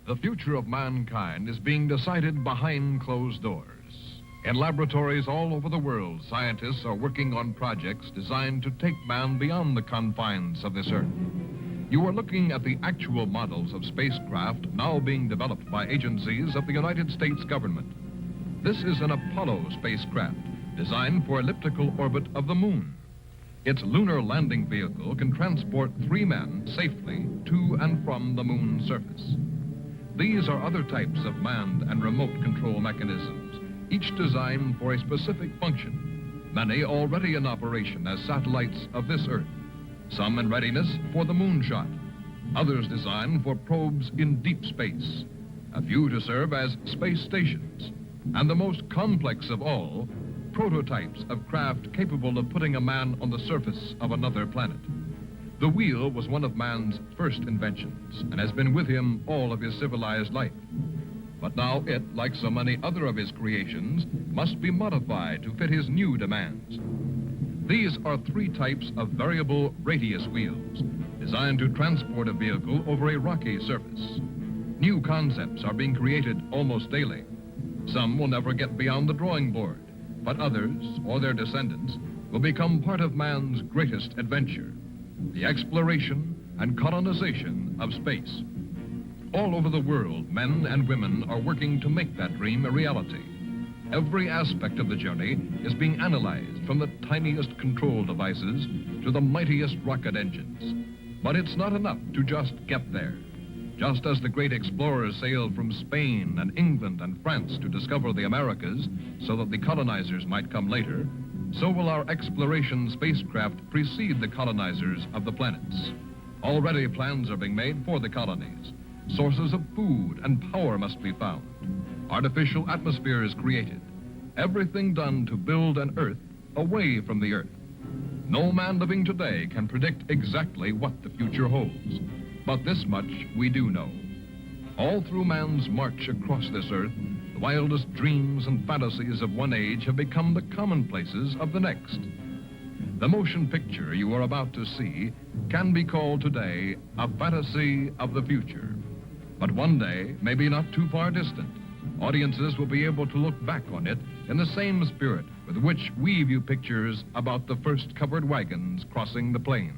The future of mankind is being decided behind closed doors. In laboratories all over the world, scientists are working on projects designed to take man beyond the confines of this Earth. You are looking at the actual models of spacecraft now being developed by agencies of the United States government. This is an Apollo spacecraft designed for elliptical orbit of the moon. Its lunar landing vehicle can transport 3 men safely to and from the moon's surface. These are other types of manned and remote control mechanisms, each designed for a specific function, many already in operation as satellites of this Earth, some in readiness for the moonshot, others designed for probes in deep space, a few to serve as space stations, and the most complex of all, prototypes of craft capable of putting a man on the surface of another planet. The wheel was one of man's first inventions and has been with him all of his civilized life. But now it, like so many other of his creations, must be modified to fit his new demands. These are 3 types of variable radius wheels, designed to transport a vehicle over a rocky surface. New concepts are being created almost daily. Some will never get beyond the drawing board, but others, or their descendants, will become part of man's greatest adventure, the exploration and colonization of space. All over the world, men and women are working to make that dream a reality. Every aspect of the journey is being analyzed, from the tiniest control devices to the mightiest rocket engines. But it's not enough to just get there. Just as the great explorers sailed from Spain and England and France to discover the Americas so that the colonizers might come later, so will our exploration spacecraft precede the colonizers of the planets. Already plans are being made for the colonies. Sources of food and power must be found. Artificial atmospheres created. Everything done to build an Earth away from the Earth. No man living today can predict exactly what the future holds. But this much we do know. All through man's march across this Earth, the wildest dreams and fantasies of one age have become the commonplaces of the next. The motion picture you are about to see can be called today a fantasy of the future. But one day, maybe not too far distant, audiences will be able to look back on it in the same spirit with which we view pictures about the first covered wagons crossing the plains.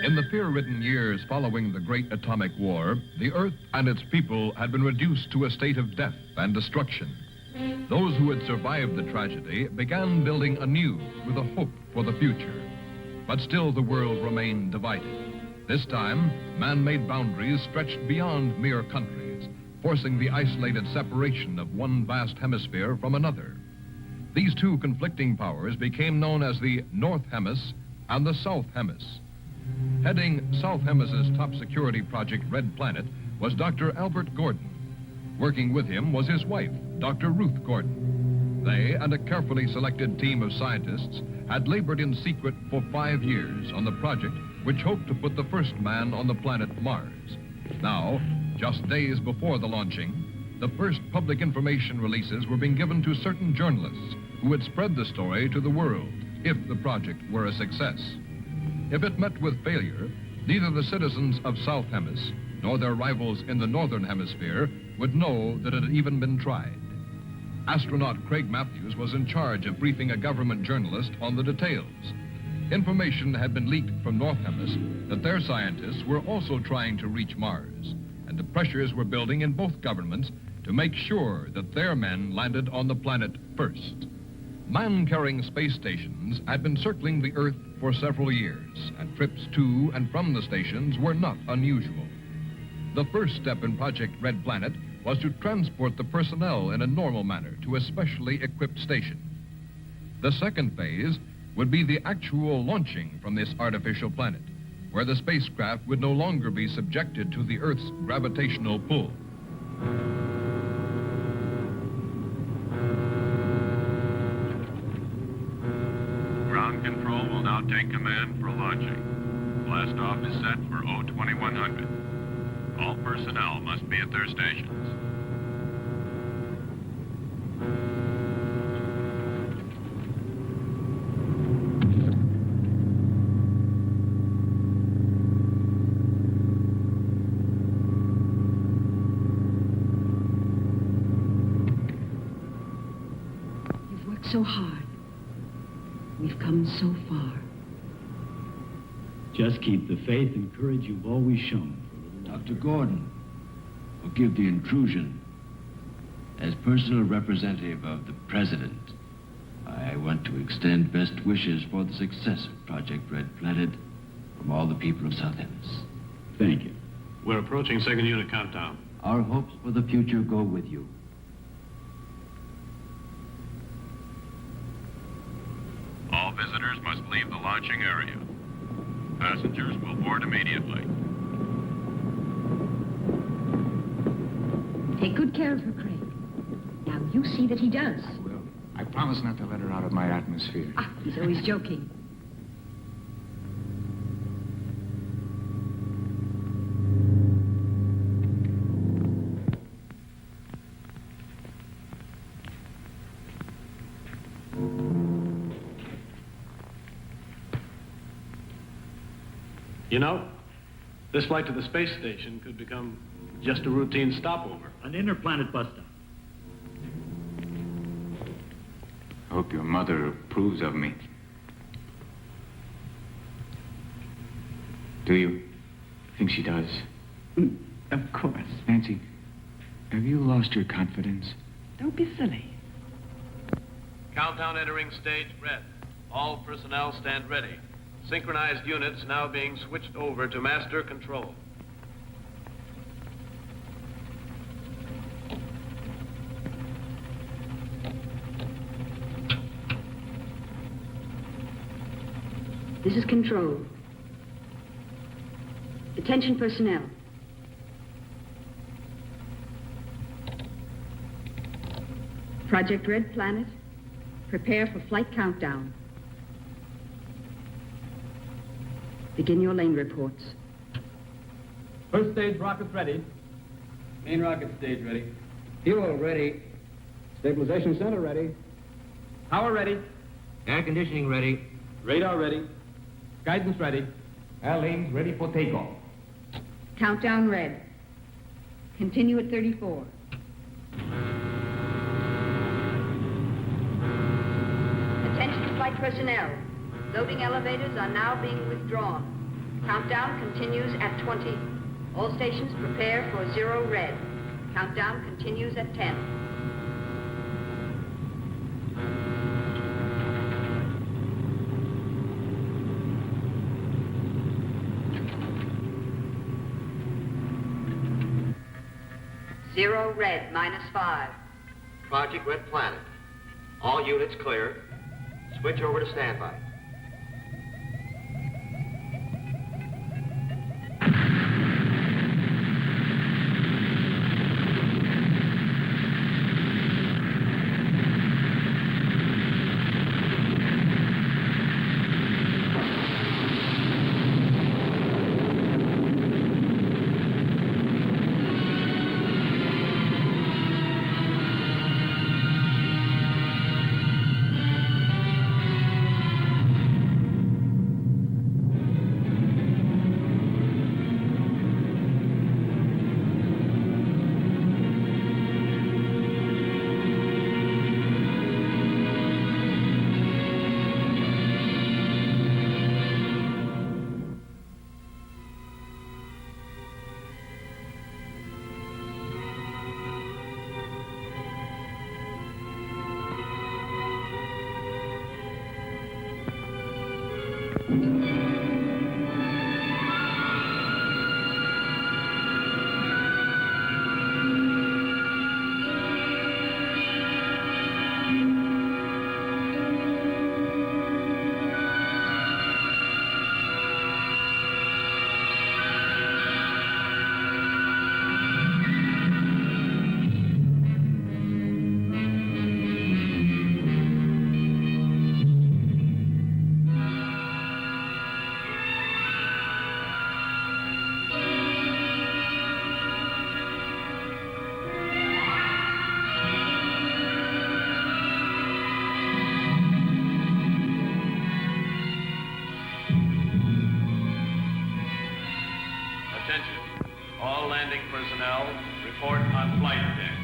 In the fear-ridden years following the Great Atomic War, the Earth and its people had been reduced to a state of death and destruction. Those who had survived the tragedy began building anew with a hope for the future. But still the world remained divided. This time, man-made boundaries stretched beyond mere countries, forcing the isolated separation of one vast hemisphere from another. These two conflicting powers became known as the North Hemis and the South Hemis. Heading South Hemis's top security project, Red Planet, was Dr. Albert Gordon. Working with him was his wife, Dr. Ruth Gordon. They and a carefully selected team of scientists had labored in secret for 5 years on the project which hoped to put the first man on the planet Mars. Now, just days before the launching, the first public information releases were being given to certain journalists who would spread the story to the world if the project were a success. If it met with failure, neither the citizens of South Hemis nor their rivals in the Northern Hemisphere would know that it had even been tried. Astronaut Craig Matthews was in charge of briefing a government journalist on the details. Information had been leaked from North Hemis that their scientists were also trying to reach Mars, and the pressures were building in both governments to make sure that their men landed on the planet first. Man-carrying space stations had been circling the Earth for several years, and trips to and from the stations were not unusual. The first step in Project Red Planet was to transport the personnel in a normal manner to a specially equipped station. The second phase would be the actual launching from this artificial planet, where the spacecraft would no longer be subjected to the Earth's gravitational pull. Ground control will now take command for launching. Blast off is set for 02100. All personnel must be at their stations. You've worked so hard. We've come so far. Just keep the faith and courage you've always shown. Dr. Gordon, forgive the intrusion. As personal representative of the President, I want to extend best wishes for the success of Project Red Planet from all the people of South Hemis. Thank you. We're approaching second unit countdown. Our hopes for the future go with you. All visitors must leave the launching area. Passengers will board immediately. Take good care of her, Craig. Now, you see that he does. I will. I promise not to let her out of my atmosphere. Ah, he's always joking. You know, this flight to the space station could become just a routine stopover. An interplanet bus stop. I hope your mother approves of me. Do you? Think she does? Of course. Nancy, have you lost your confidence? Don't be silly. Countdown entering stage red. All personnel stand ready. Synchronized units now being switched over to master control. This is control. Attention personnel. Project Red Planet, prepare for flight countdown. Begin your lane reports. First stage rockets ready. Main rocket stage ready. Fuel ready. Stabilization center ready. Power ready. Air conditioning ready. Radar ready. Guidance ready. Airlanes ready for takeoff. Countdown red. Continue at 34. Attention flight personnel. Loading elevators are now being withdrawn. Countdown continues at 20. All stations prepare for 0 red. Countdown continues at 10. 0 red, -5. Project Red Planet. All units clear. Switch over to standby. Attention. All landing personnel, report on flight deck.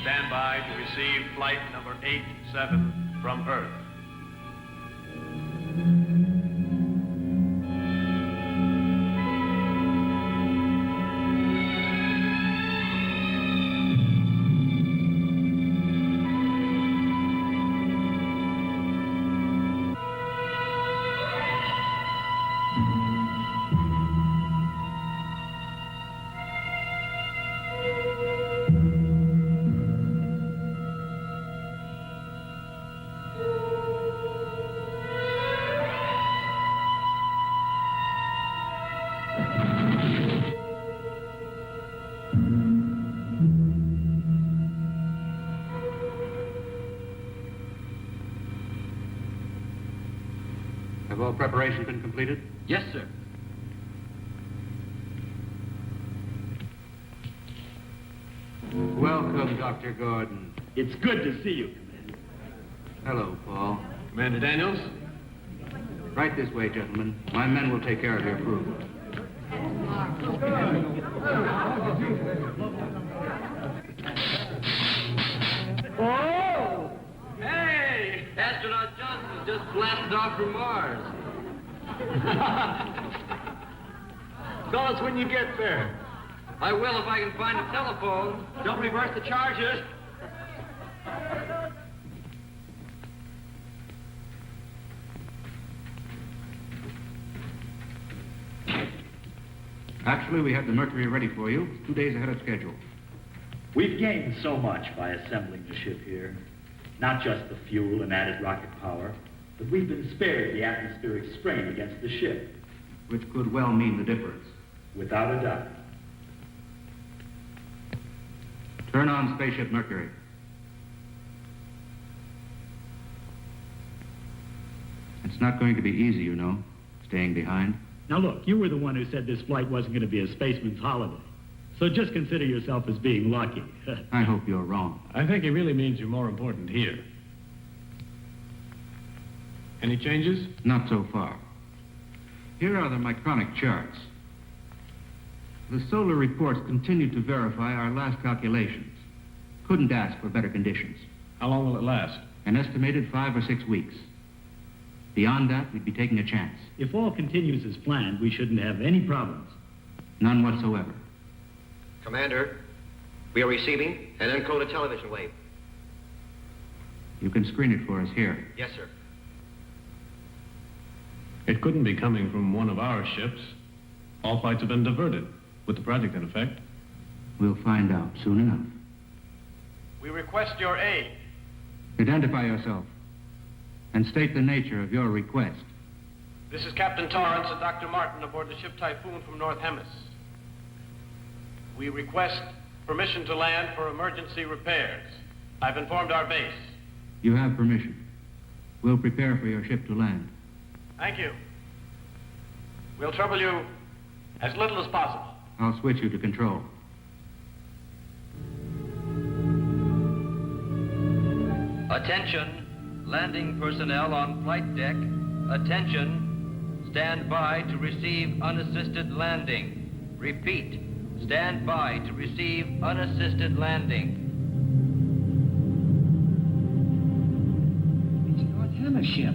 Stand by to receive flight number 87 from Earth. Have all preparations been completed? Yes, sir. Welcome, Dr. Gordon. It's good to see you, Commander. Hello, Paul. Commander Daniels? Right this way, gentlemen. My men will take care of your crew. Oh! Hey! Astronaut Johnson just blasted off from Mars. Call us when you get there. I will if I can find a telephone. Don't reverse the charges. Actually, we have the Mercury ready for you, 2 days ahead of schedule. We've gained so much by assembling the ship here. Not just the fuel and added rocket power, but we've been spared the atmospheric strain against the ship. Which could well mean the difference. Without a doubt. Turn on Spaceship Mercury. It's not going to be easy, you know, staying behind. Now look, you were the one who said this flight wasn't going to be a spaceman's holiday. So just consider yourself as being lucky. I hope you're wrong. I think he really means you're more important here. Any changes? Not so far. Here are the micronic charts. The solar reports continue to verify our last calculations. Couldn't ask for better conditions. How long will it last? An estimated 5 or 6 weeks. Beyond that, we'd be taking a chance. If all continues as planned, we shouldn't have any problems. None whatsoever. Commander, we are receiving an encoded television wave. You can screen it for us here. Yes, sir. It couldn't be coming from one of our ships. All flights have been diverted, with the project in effect. We'll find out soon enough. We request your aid. Identify yourself and state the nature of your request. This is Captain Torrance and Dr. Martin aboard the ship Typhoon from North Hemis. We request permission to land for emergency repairs. I've informed our base. You have permission. We'll prepare for your ship to land. Thank you. We'll trouble you as little as possible. I'll switch you to control. Attention, landing personnel on flight deck. Attention, stand by to receive unassisted landing. Repeat, stand by to receive unassisted landing. It's North Hemis ship.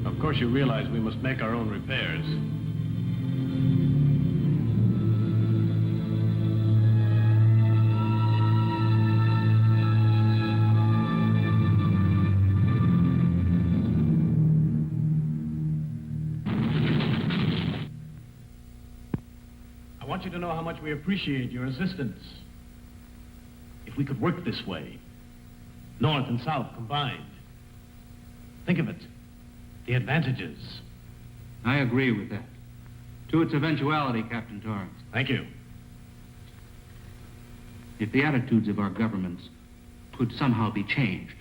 Of course, you realize we must make our own repairs. I want you to know how much we appreciate your assistance. If we could work this way, North and South combined. Think of it. The advantages. I agree with that. To its eventuality, Captain Torrance. Thank you. If the attitudes of our governments could somehow be changed.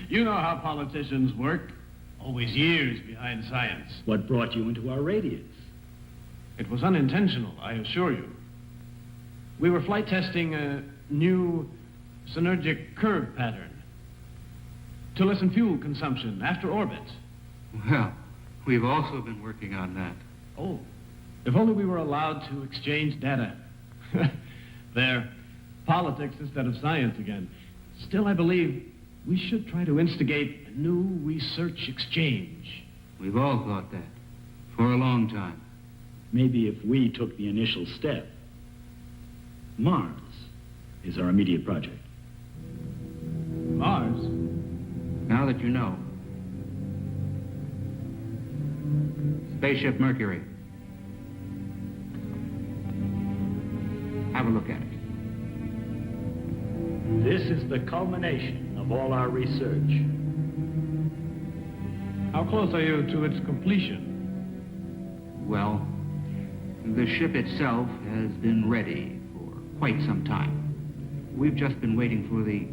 You know how politicians work. Always years behind science. What brought you into our radius? It was unintentional, I assure you. We were flight testing a new synergic curve pattern to lessen fuel consumption after orbit. Well, we've also been working on that. Oh, if only we were allowed to exchange data. There, politics instead of science again. Still, I believe we should try to instigate a new research exchange. We've all thought that for a long time. Maybe if we took the initial step. Mars is our immediate project. Mars? Now that you know. Spaceship Mercury. Have a look at it. This is the culmination of all our research. How close are you to its completion? Well, the ship itself has been ready for quite some time. We've just been waiting for the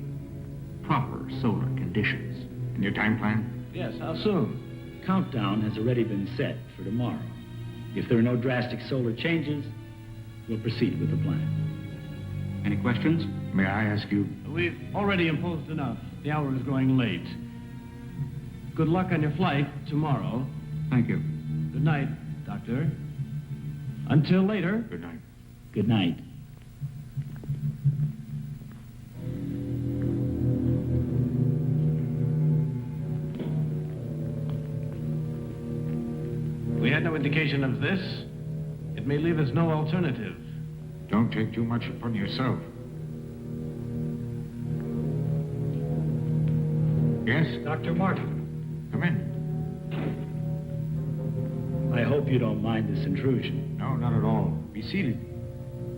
proper solar conditions. And your time plan? Yes, how soon? Countdown has already been set for tomorrow. If there are no drastic solar changes, we'll proceed with the plan. Any questions? May I ask you? We've already imposed enough. The hour is growing late. Good luck on your flight tomorrow. Thank you. Good night, Doctor. Until later. Good night. Good night. We had no indication of this. It may leave us no alternative. Don't take too much upon yourself. Yes? Dr. Martin. Come in. I hope you don't mind this intrusion. No, not at all. Be seated.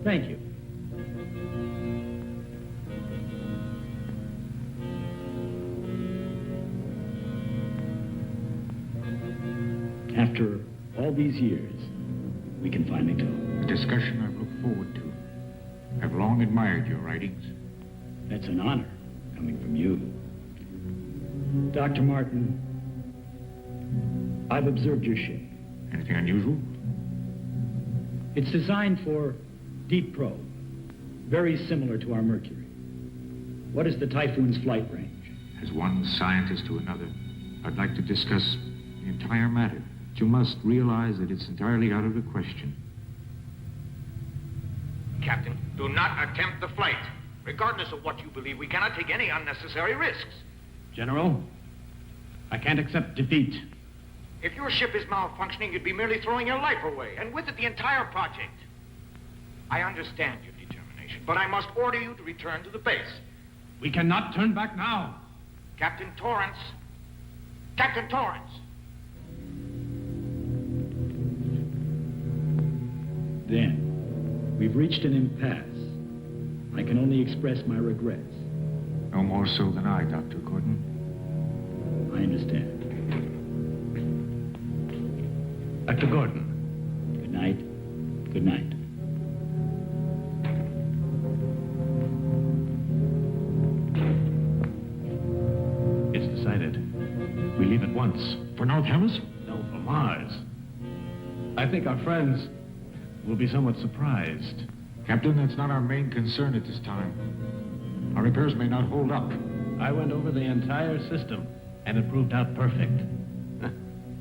Thank you. After all these years, we can finally talk. A discussion I've looked forward to. I've long admired your writings. That's an honor coming from you. Dr. Martin, I've observed your ship. Anything unusual? It's designed for deep probe, very similar to our Mercury. What is the Typhoon's flight range? As one scientist to another, I'd like to discuss the entire matter. But you must realize that it's entirely out of the question. Captain, do not attempt the flight. Regardless of what you believe, we cannot take any unnecessary risks. General, I can't accept defeat. If your ship is malfunctioning, you'd be merely throwing your life away, and with it the entire project. I understand your determination, but I must order you to return to the base. We cannot turn back now. Captain Torrance. Captain Torrance. Dan, we've reached an impasse. I can only express my regrets. No more so than I, Dr. Gordon. I understand. Dr. Gordon. Good night. Good night. It's decided. We leave at once. For North Hemisphere? No, for Mars. I think our friends will be somewhat surprised. Captain, that's not our main concern at this time. Our repairs may not hold up. I went over the entire system, and it proved out perfect.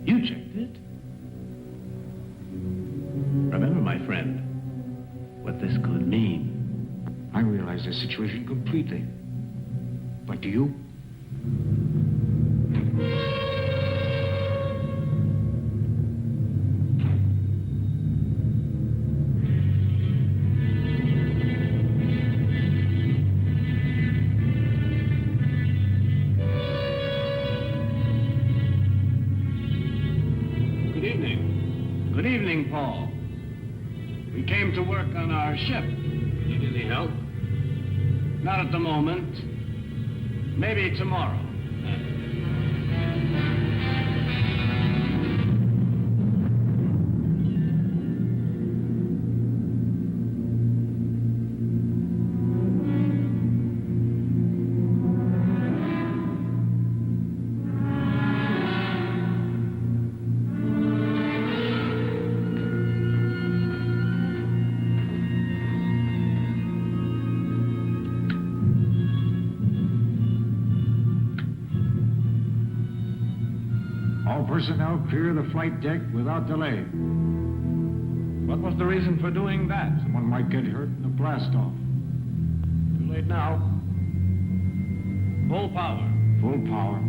You checked it. Remember, my friend, what this could mean. I realize the situation completely. But do you? Good evening, Paul. We came to work on our ship. Need any help? Not at the moment. Maybe tomorrow. Personnel clear the flight deck without delay. What was the reason for doing that? Someone might get hurt in the blast-off. Too late now. Full power. Full power.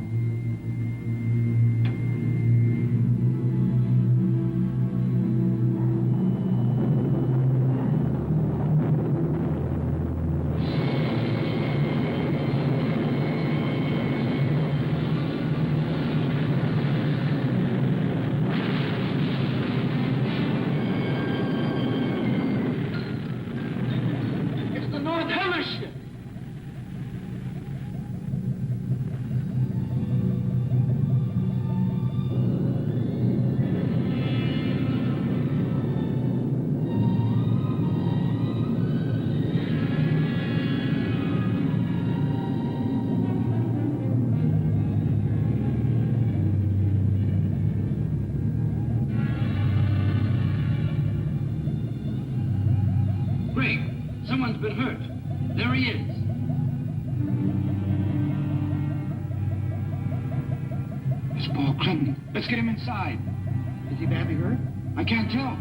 Someone's been hurt. There he is. It's Paul Clinton. Let's get him inside. Is he badly hurt? I can't tell.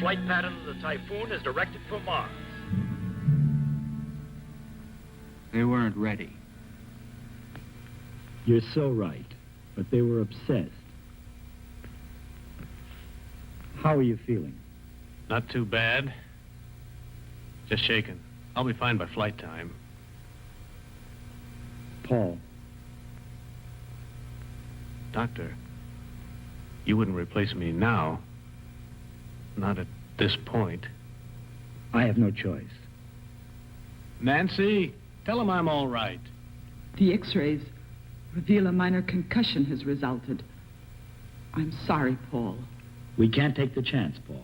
Flight pattern of the Typhoon is directed for Mars. They weren't ready. You're so right, but they were obsessed. How are you feeling? Not too bad. Just shaken. I'll be fine by flight time. Paul. Doctor, you wouldn't replace me now. Not at this point. I have no choice. Nancy, tell him I'm all right. The x-rays reveal a minor concussion has resulted. I'm sorry, Paul. We can't take the chance, Paul.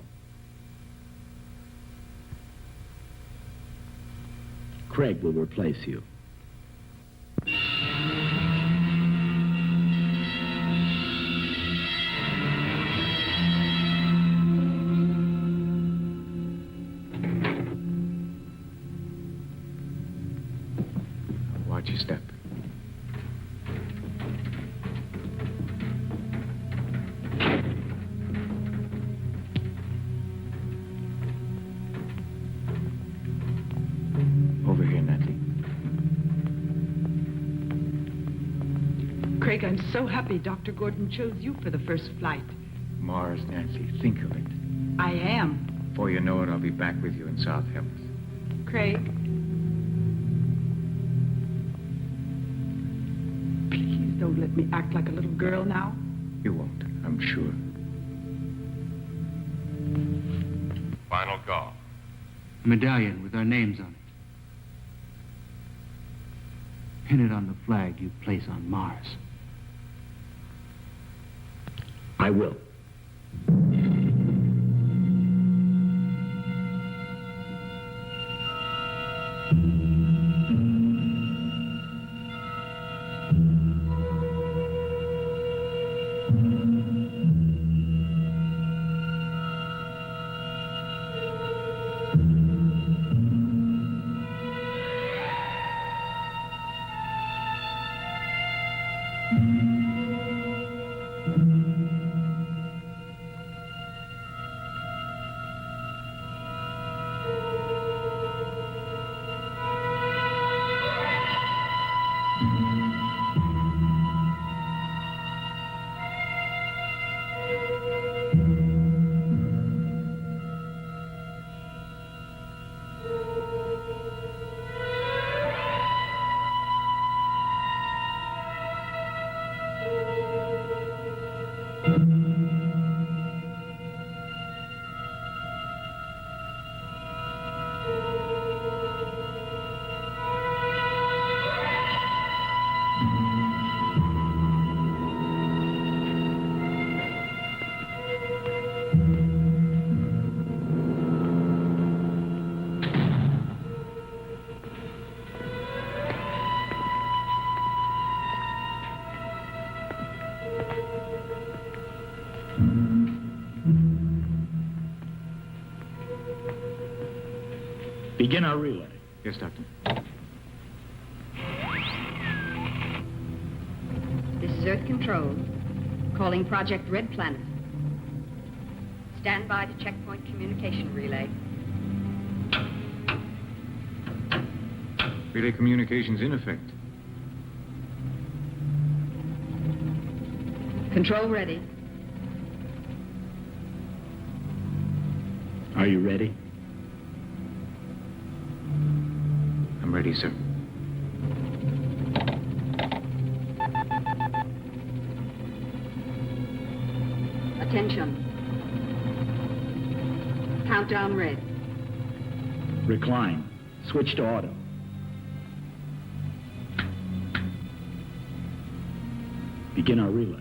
Craig will replace you. Watch your step. Over here, Nancy. Craig, I'm so happy Dr. Gordon chose you for the first flight. Mars, Nancy, think of it. I am. Before you know it, I'll be back with you in South Hellas. Craig. Please don't let me act like a little girl now. You won't, I'm sure. Final call. A medallion with our names on it. Pin it on the flag you place on Mars. I will. Begin our relay. Yes, Doctor. This is Earth Control, calling Project Red Planet. Stand by to checkpoint communication relay. Relay communications in effect. Control ready. Are you ready? I'm ready, sir. Attention. Countdown red. Recline. Switch to auto. Begin our relay.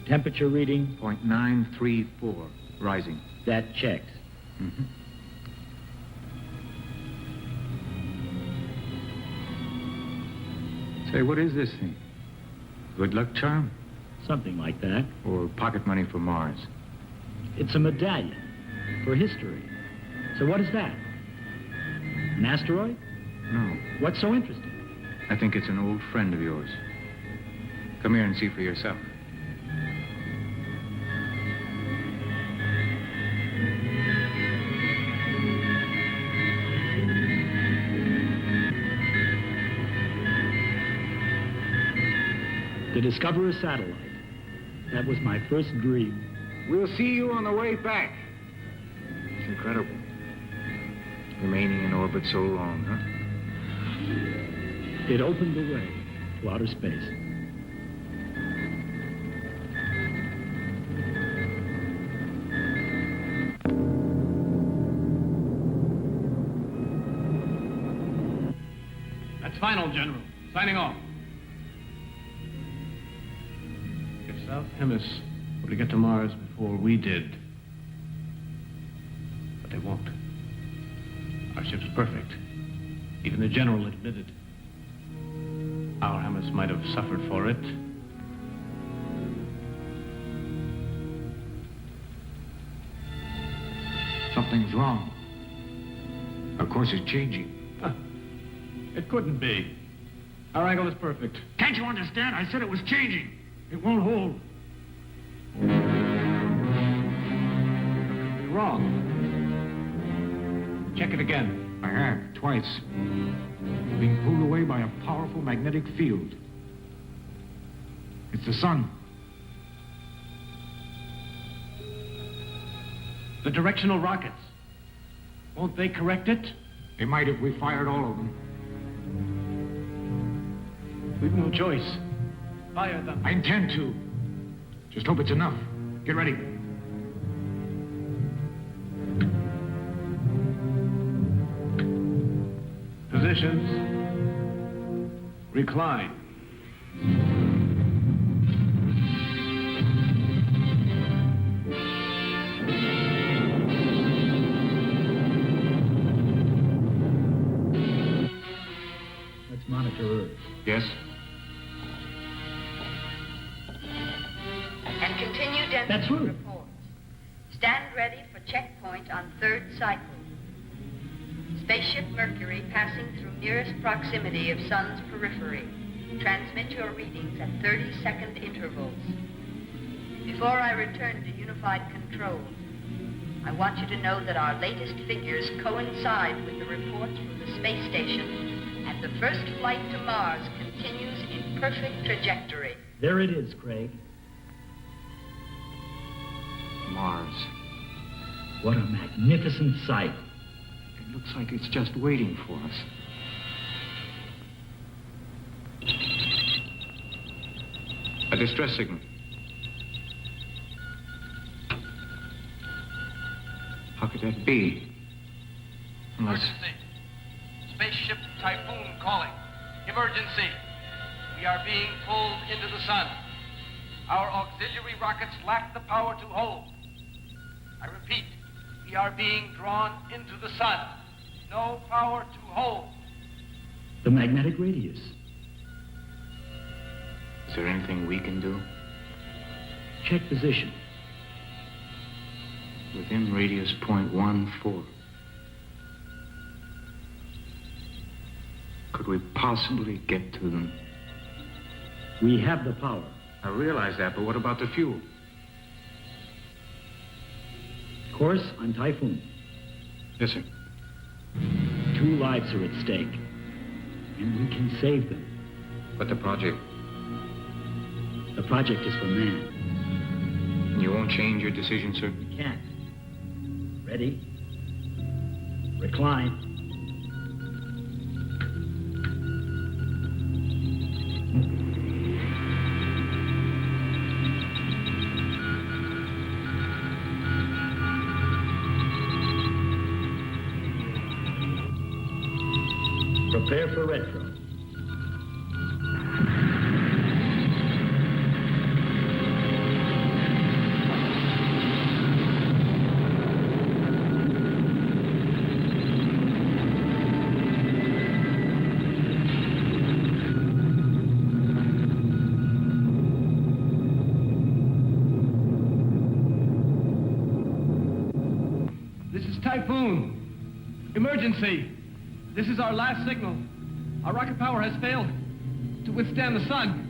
Temperature reading? 0.934, rising. That checks. Mm-hmm. Say, what is this thing? Good luck charm? Something like that. Or pocket money for Mars? It's a medallion for history. So what is that? An asteroid? No. What's so interesting? I think it's an old friend of yours. Come here and see for yourself. To discover a satellite. That was my first dream. We'll see you on the way back. It's incredible. Remaining in orbit so long, huh? It opened the way to outer space. That's final, General. Signing off. If South Hemis were to get to Mars before we did, but they won't. Our ship's perfect. Even the General admitted. Our Hemis might have suffered for it. Something's wrong. Our course is changing. It couldn't be. Our angle is perfect. Can't you understand? I said it was changing. It won't hold. You're wrong. Check it again. I have, twice. Being pulled away by a powerful magnetic field. It's the sun. The directional rockets. Won't they correct it? They might if we fired all of them. We've no choice. Fire them. I intend to. Just hope it's enough. Get ready. Positions. Recline. Let's monitor Earth. Yes? And continue That's density right. reports. Stand ready for checkpoint on third cycle. Spaceship Mercury passing through nearest proximity of Sun's periphery. Transmit your readings at 30-second intervals. Before I return to unified control, I want you to know that our latest figures coincide with the reports from the space station, and the first flight to Mars continues in perfect trajectory. There it is, Craig. Mars. What a magnificent sight. It looks like it's just waiting for us. A distress signal. How could that be? Unless... Emergency. Spaceship Typhoon calling. Emergency. We are being pulled into the sun. Our auxiliary rockets lack the power to hold. I repeat, we are being drawn into the sun. No power to hold. The magnetic radius. Is there anything we can do? Check position. Within radius 0.14. Could we possibly get to them? We have the power. I realize that, but what about the fuel? Course on Typhoon. Yes, sir. 2 lives are at stake. And we can save them. But the project? The project is for man. You won't change your decision, sir? We can't. Ready? Recline. Prepare for retro. Typhoon! Emergency! This is our last signal. Our rocket power has failed to withstand the sun.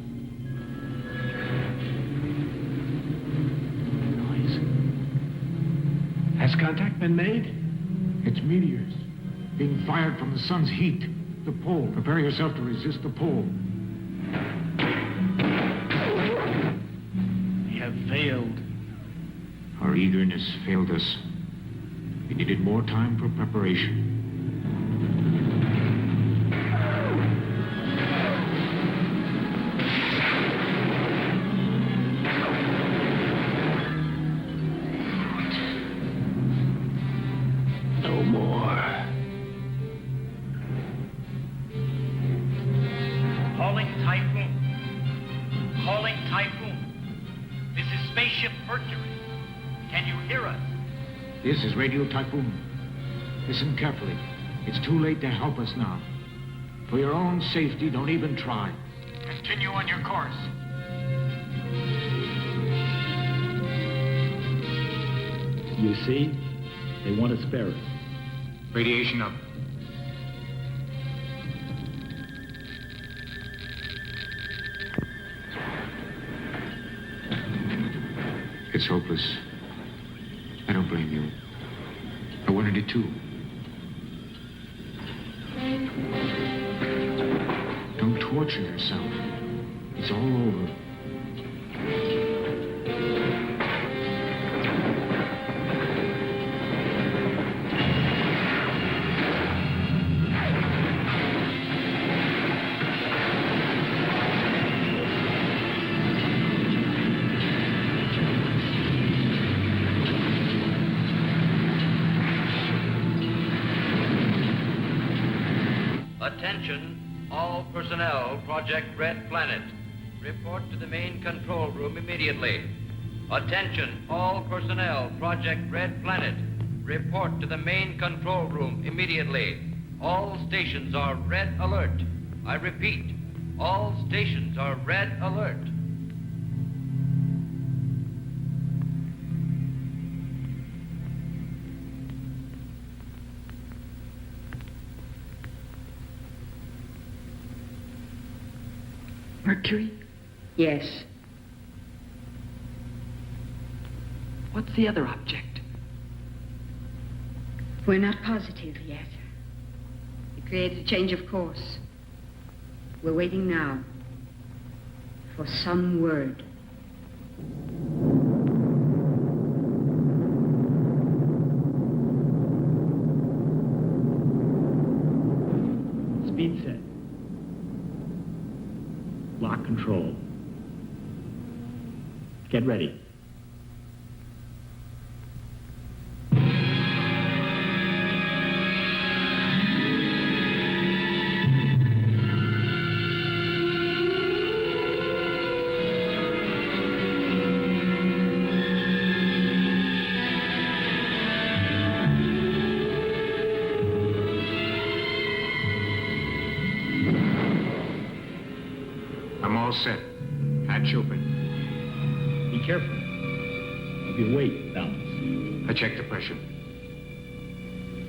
Has contact been made? It's meteors being fired from the sun's heat. The pole. Prepare yourself to resist the pole. We have failed. Our eagerness failed us. We needed more time for preparation. No more. Calling Typhoon. Calling Typhoon. This is Spaceship Mercury. Can you hear us? This is Radio Typhoon. Listen carefully. It's too late to help us now. For your own safety, don't even try. Continue on your course. You see, they want to spare us. Radiation up. It's hopeless. I don't blame you. I wanted it too. Don't torture yourself. It's all over. Attention, all personnel, Project Red Planet. Report to the main control room immediately. Attention, all personnel, Project Red Planet. Report to the main control room immediately. All stations are red alert. I repeat, all stations are red alert. Mercury? Yes. What's the other object? We're not positive yet. It created a change of course. We're waiting now for some word. Speed set. Lock control. Get ready. I'm all set. Hatch open. Be careful of your weight balance. I checked the pressure.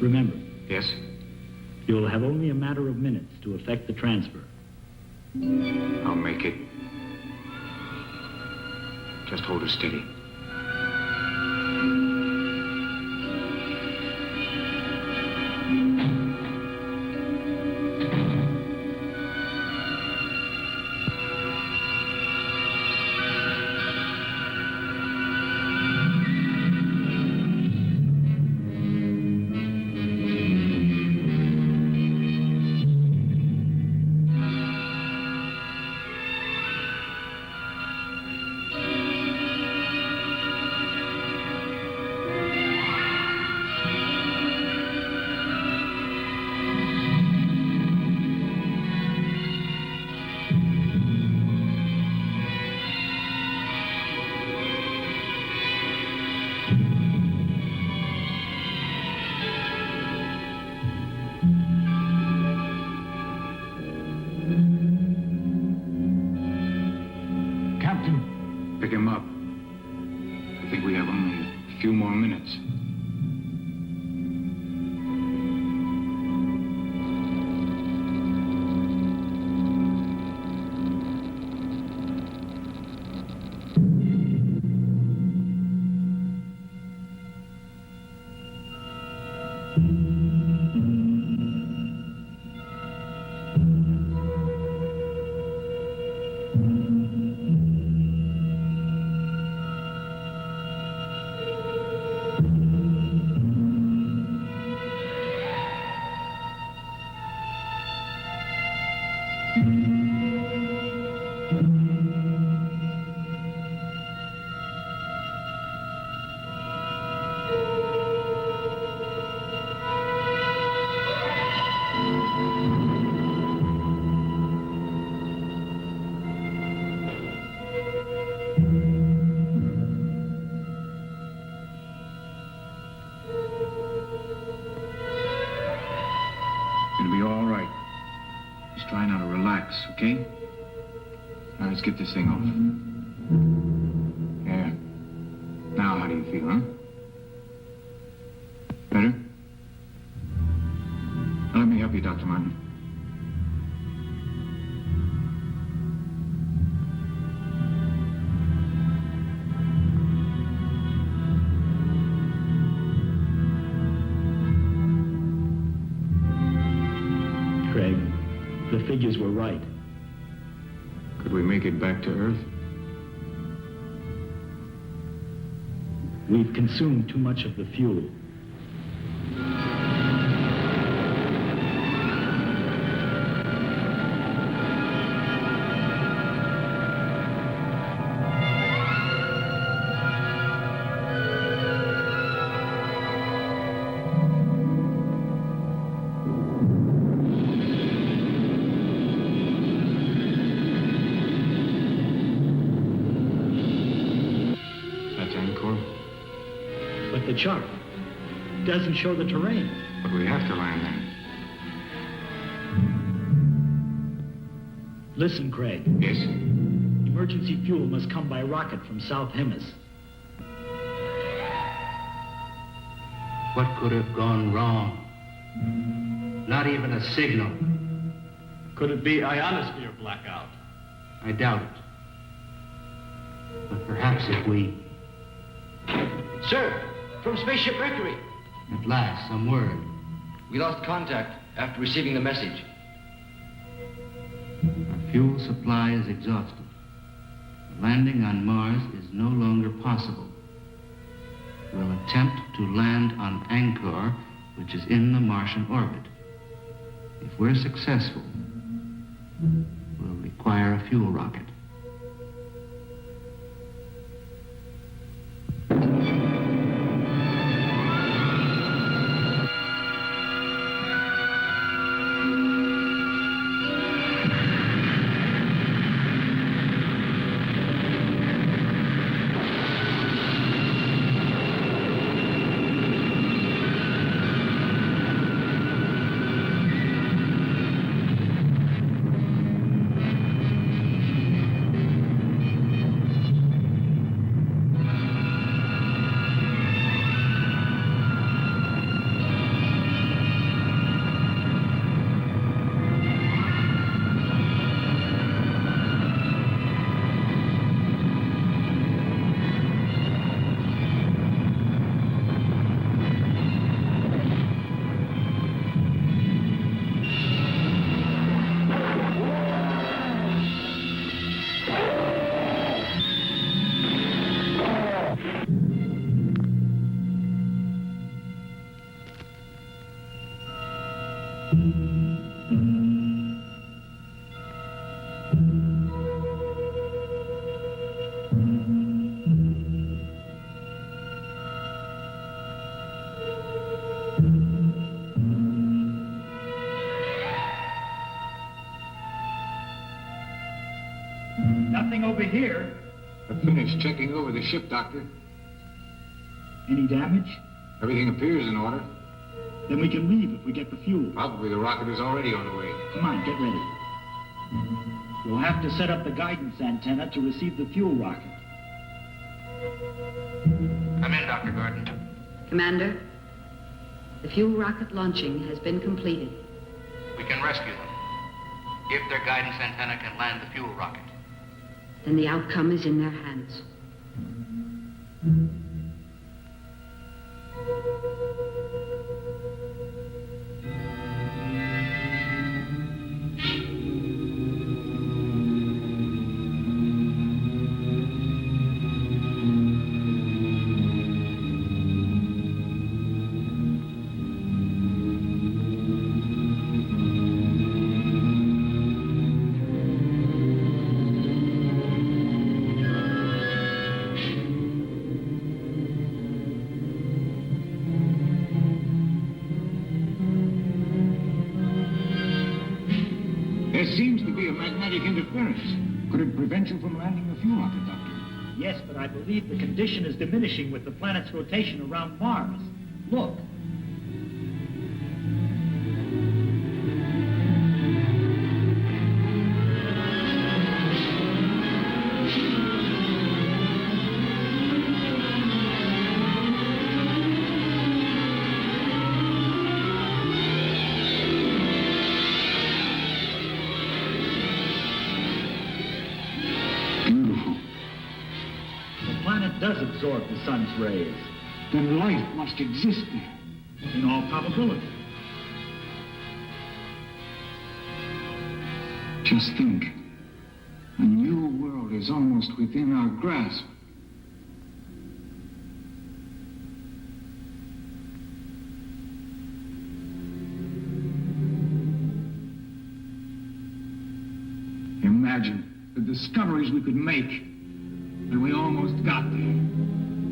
Remember, Yes? you will have only a matter of minutes to effect the transfer. I'll make it. Just hold her steady. Captain! Pick him up. I think we have only a few more minutes. Now let's get this thing off. There. Now how do you feel, huh? Better? Now, let me help you, Dr. Martin. Craig, the figures were right. Could we make it back to Earth? We've consumed too much of the fuel. That's Angkor. But the chart doesn't show the terrain. But we have to land there. Listen, Craig. Yes? Emergency fuel must come by rocket from South Hemis. What could have gone wrong? Not even a signal. Could it be ionosphere blackout? I doubt it. But perhaps if we... Sir, from Spaceship Mercury. At last, some word. We lost contact after receiving the message. Our fuel supply is exhausted. Landing on Mars is no longer possible. We'll attempt to land on Angkor, which is in the Martian orbit. If we're successful, we'll require a fuel rocket. Nothing over here. I finished checking over the ship, Doctor. Any damage? Everything appears in order. Then we can leave if we get the fuel. Probably the rocket is already on the way. Come on, get ready. We'll have to set up the guidance antenna to receive the fuel rocket. Come in, Dr. Gordon. Commander, the fuel rocket launching has been completed. We can rescue them. If their guidance antenna can land the fuel rocket. Then the outcome is in their hands. There seems to be a magnetic interference. Could it prevent you from landing the fuel rocket, Doctor? Yes, but I believe the condition is diminishing with the planet's rotation around Mars. Look. does absorb the sun's rays. Then life must exist there. In all probability. Just think. A new world is almost within our grasp. Imagine the discoveries we could make when we almost got there.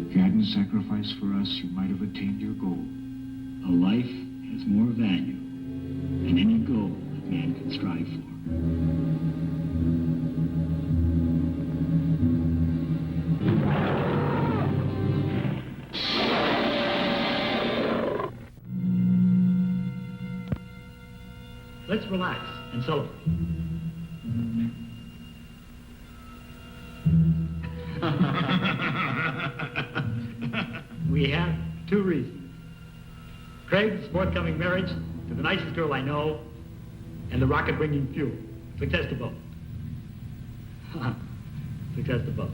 If you hadn't sacrificed for us, you might have attained your goal. A life has more value than any goal that man can strive for. Let's relax and celebrate. We have two reasons. Craig's forthcoming marriage to the nicest girl I know, and the rocket bringing fuel. Success to both. Success to both.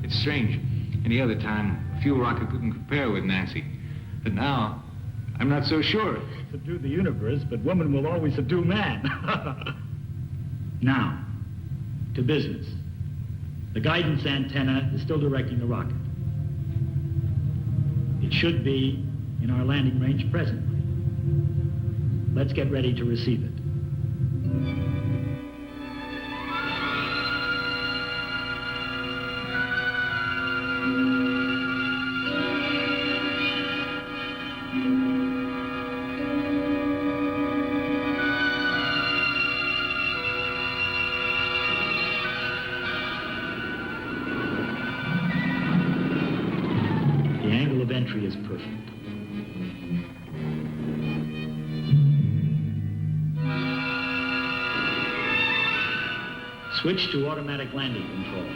It's strange. Any other time, a fuel rocket couldn't compare with Nancy. But now, I'm not so sure. Subdue the universe, but woman will always subdue man. Now, to business. The guidance antenna is still directing the rocket. It should be in our landing range presently. Let's get ready to receive it. The angle of entry is perfect. Switch to automatic landing control.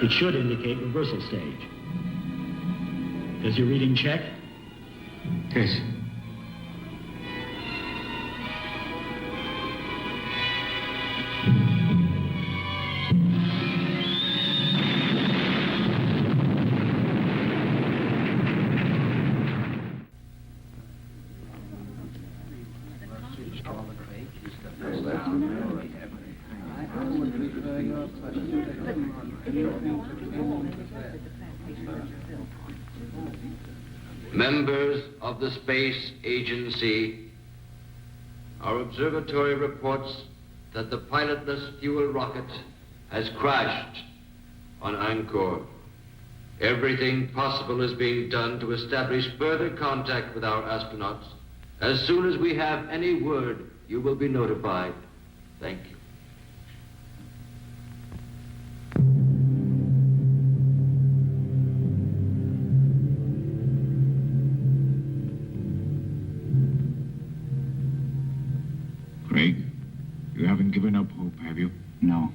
It should indicate reversal stage. Does your reading check? Yes. Members of the Space Agency, our observatory reports that the pilotless fuel rocket has crashed on Angkor. Everything possible is being done to establish further contact with our astronauts. As soon as we have any word, you will be notified. Thank you. Craig, you haven't given up hope, have you? No.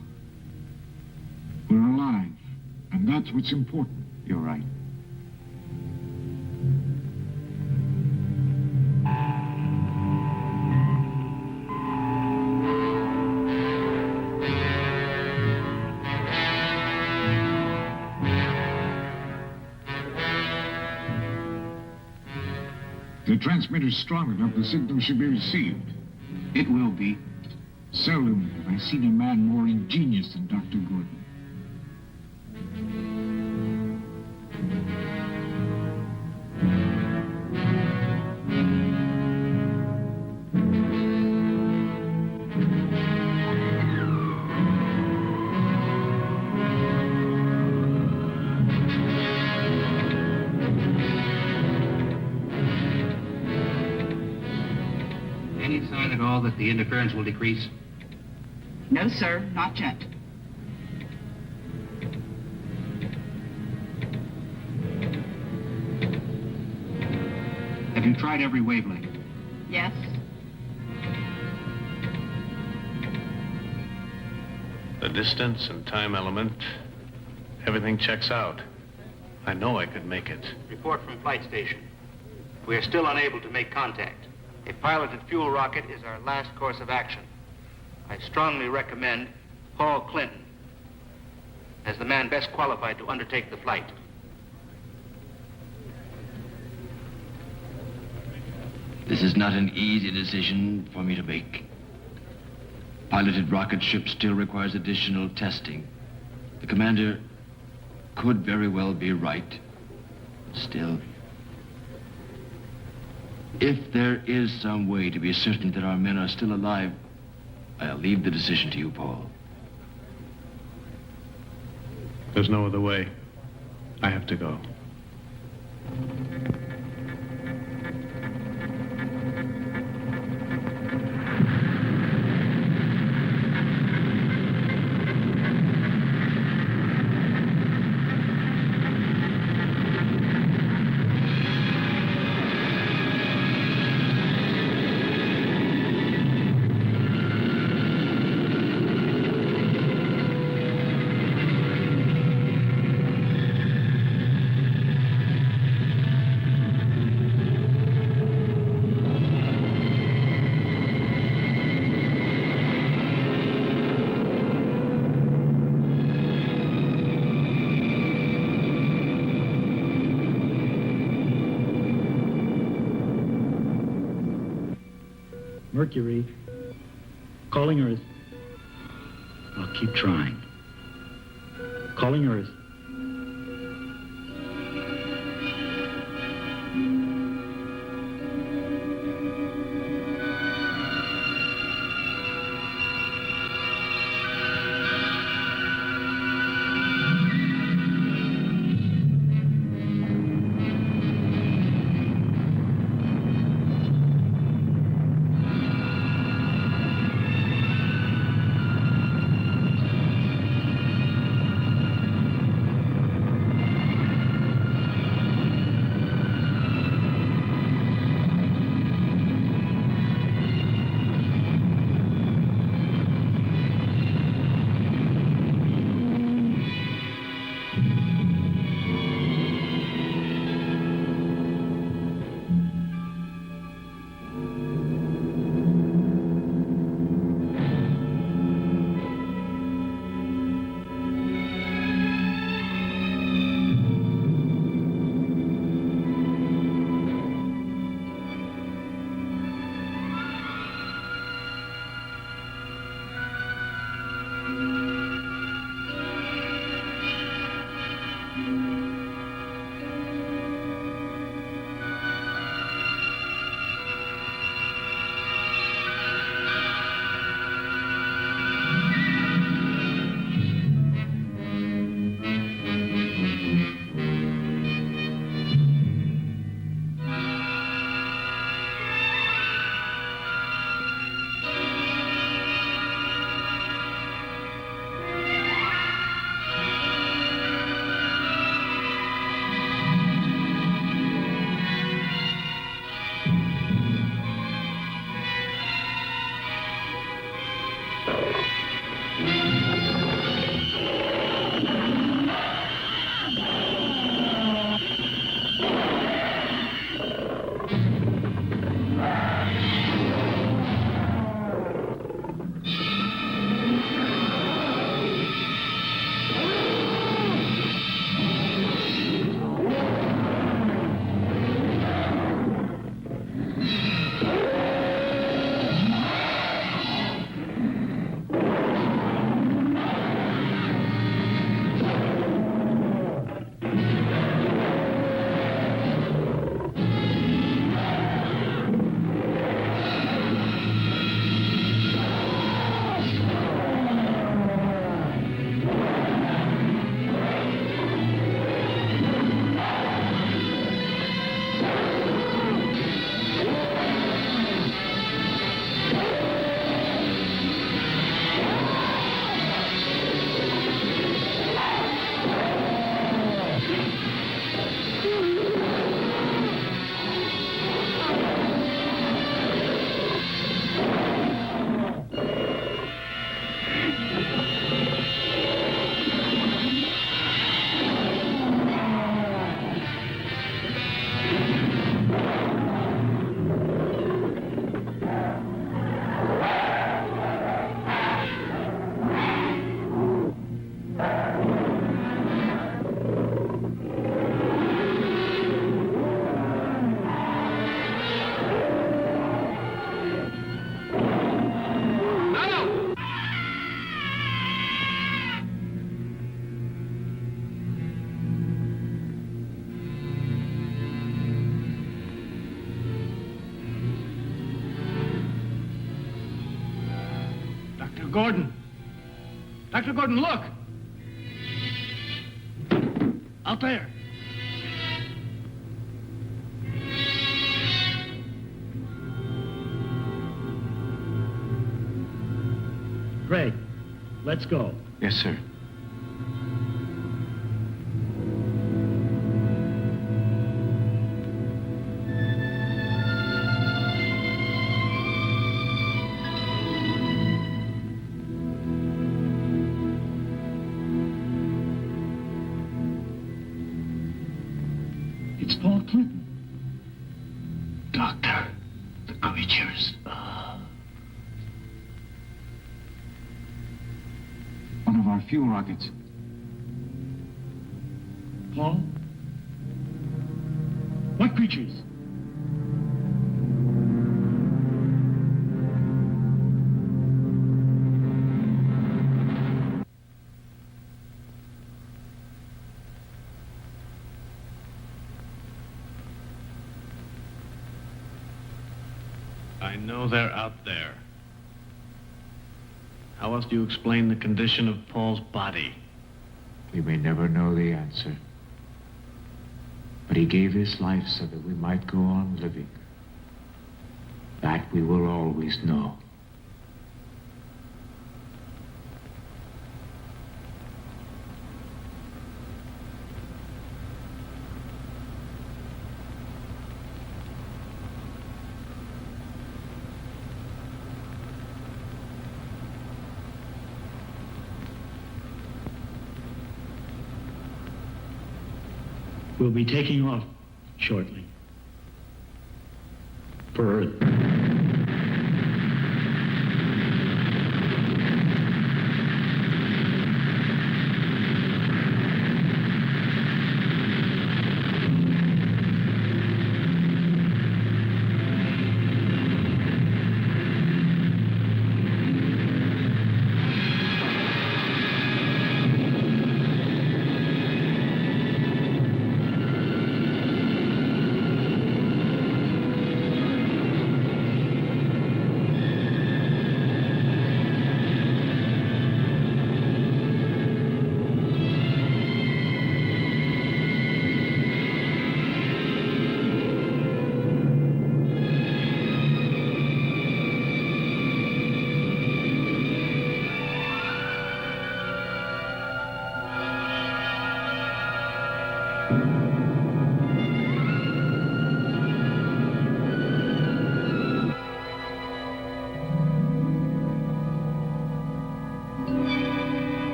We're alive, and that's what's important. You're right. The transmitter's strong enough, the signal should be received. It will be. Seldom have I seen a man more ingenious than Dr. Gordon. Any sign at all that the interference will decrease? No, sir, not yet. Have you tried every wavelength? Yes. The distance and time element, everything checks out. I know I could make it. Report from flight station. We are still unable to make contact. A piloted fuel rocket is our last course of action. I strongly recommend Paul Clinton as the man best qualified to undertake the flight. This is not an easy decision for me to make. Piloted rocket ship still requires additional testing. The commander could very well be right. Still, if there is some way to be certain that our men are still alive, I'll leave the decision to you, Paul. There's no other way. I have to go. Mercury. Calling Earth. I'll keep trying. Calling Earth. Gordon. Dr. Gordon, look! Out there. Craig, let's go. Yes, sir. It's Paul Clinton. Doctor, the creatures. One of our fuel rockets. Paul? What creatures? I know they're out there. How else do you explain the condition of Paul's body? We may never know the answer. But he gave his life so that we might go on living. That we will always know. We'll be taking off shortly. For Earth.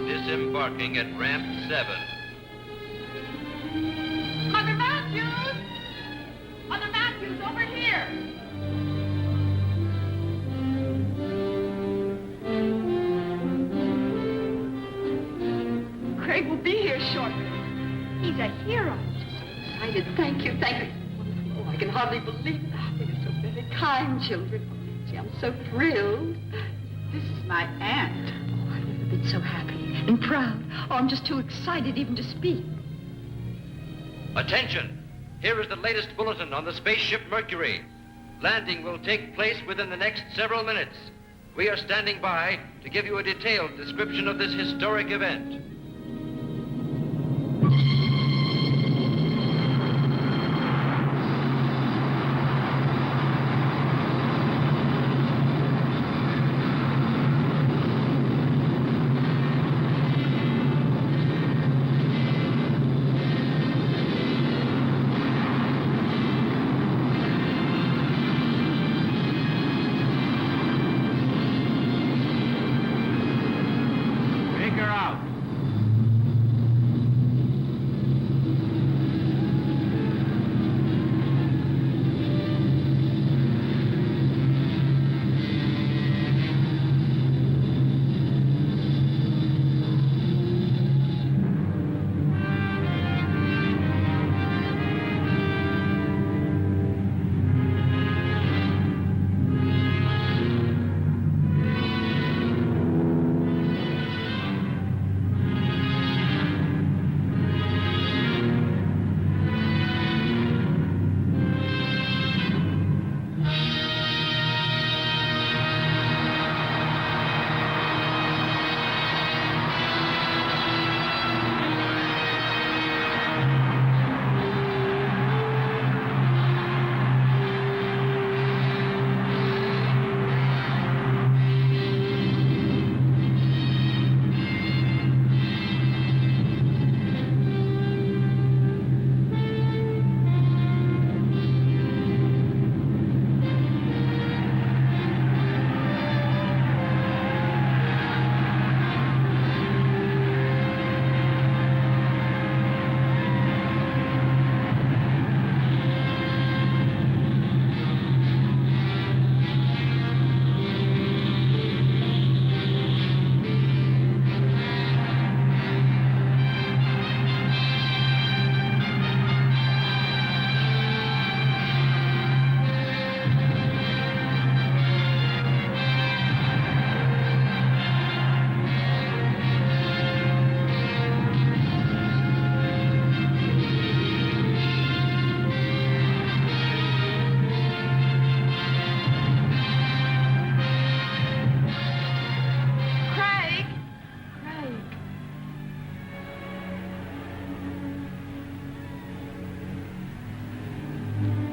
Disembarking at ramp 7. Mother Matthews! Mother Matthews, over here! Craig will be here shortly. he's a hero. I'm just so excited. Thank you, thank you. Oh, I can hardly believe it. Oh, you're so very kind, children. Gee, I'm so thrilled. This is my aunt. Oh, I've never been so happy and proud. Oh, I'm just too excited even to speak. Attention! Here is the latest bulletin on the spaceship Mercury. Landing will take place within the next several minutes. We are standing by to give you a detailed description of this historic event.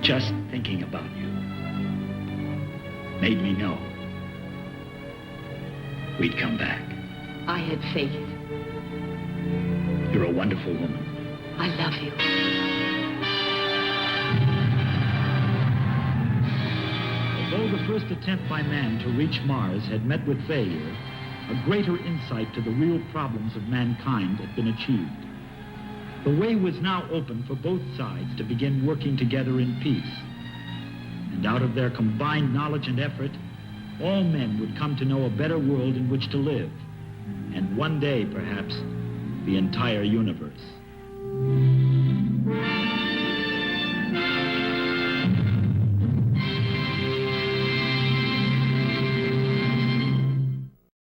Just thinking about you made me know we'd come back. I had faith. You're a wonderful woman. I love you. Although the first attempt by man to reach Mars had met with failure, a greater insight to the real problems of mankind had been achieved. The way was now open for both sides to begin working together in peace. And out of their combined knowledge and effort, all men would come to know a better world in which to live, and one day, perhaps, the entire universe.